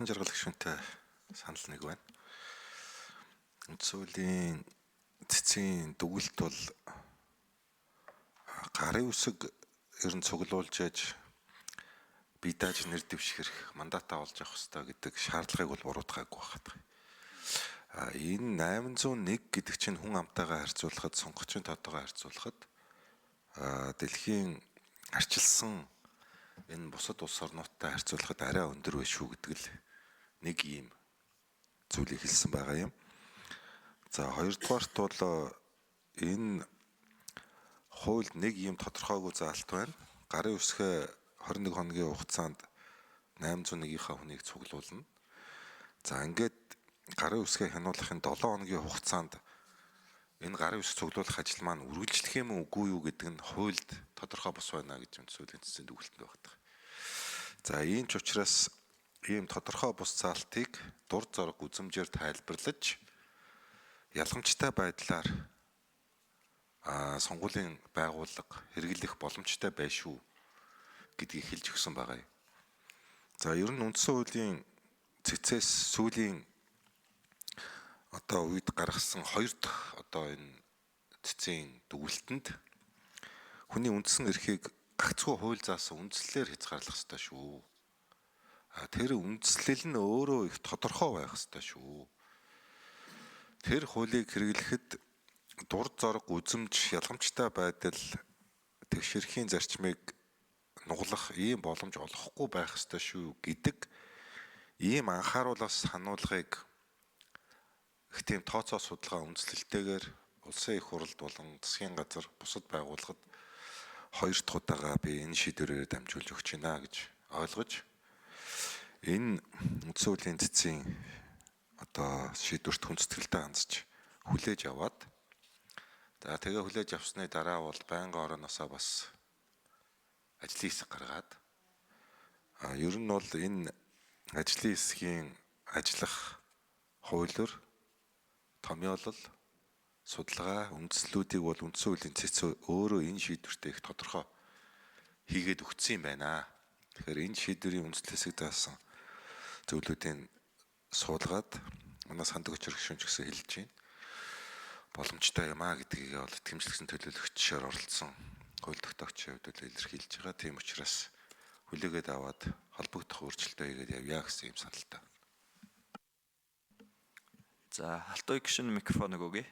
Жаргал гишүүнтэй санал нэг байна. Үндсүүлийн цэцгийн дүгэлт бол гарын үсэг ер нь цуглуулж яж бие дааж нэр дэвшгэрх мандатаа олж авах хэрэгтэй гэдэг шаардлагыг бол буруудгаагүй байна. Энэ 801 гэдэг чинь хүн амтайгаа харьцуулахад, сонгогчийн тоотойгоо харьцуулахад дэлхийн арчилсан энэ бусад улс орнуудтай харьцуулахад арай өндөр байх шүү гэдэг л нэг ийм зүйлийг хэлсэн байгаа юм. За хоёрдугаарт бол энэ хуульд нэг ийм тодорхойгүй заалт байна. Гарын үсгээ 21 хоногийн хугацаанд 801-ийнхаа хүнийг цуглуулна. За ингээд гарын үсгээ хянуулахын 7 хоногийн хугацаанд энэ гарын үсэг цуглуулах ажил маань үргэлжлэх юм үгүй юу гэдэг нь хуульд тодорхой бус байна гэж үндсүүлийн цэцгийн дүгэлтэнд байна. За ийм ч учраас ийм тодорхой бус заалтыг дур зорг үзмжээр тайлбарлаж ялгамжтай байдлаар сонгуулийн байгууллага хэрэглэх боломжтой байна шүү гэдгийг хэлж өгсөн байгаа юм. За ер нь үндсэн хуулийн цэцээс сүүлийн үед гаргасан хоёр дахь энэ цэцгийн дүгэлтэнд хүний үндсэн эрхийг гагцхүү хууль заасан үндслэлээр хязгаарлах ёстой шүү. Тэр үндслэл нь өөрөө их тодорхой байх ёстой шүү. Тэр хуулийг хэрэглэхэд дур зорг үзмж ялгамжтай байдал тэгшэрхийн зарчмыг нуглах ийм боломж олохгүй байх ёстой шүү гэдэг ийм анхааруулаас сануулгыг их тийм тооцоо судалгаа үндслэлтэйгээр улсын их хурлд болон засгийн газар бусад байгууллагад хоёр дахь удаага би энэ шийдвэрээр дамжуулж өгч байна гэж ойлгож энэ үндсэн хуулийн цэцгийн шийдвэрт хүндэтгэлтэй хандж хүлээж аваад тэгээ хүлээж авсны дараа бол байнгын орооноосоо бас ажлын хэсэг гаргаад ер нь бол энэ ажлын хэсгийн ажиллах хуулиар томьёолол судалгаа үндслүүдийг бол үндсэн хуулийн цэц өөрөө энэ шийдвэртээ их тодорхой хийгээд өгсөн юм байна. Тэгэхээр энэ шийдвэрийн үндслэсэг даасан зөвлөдийн суулгаад манай сандаг өчр гишүүн ч гэсэн хэлж байна. Боломжтой юм аа гэдгийг бол итгэмжлэгсэн төлөөлөгчөөр оролцсон хууль тогтоогчийн хувьд л илэрхийлж байгаа. Тийм учраас хүлээгээд аваад холбогдох өөрчлөлтөө хийгээд явъя гэсэн юм саналтай. За, Алтай гишүүн микрофоныг өгье.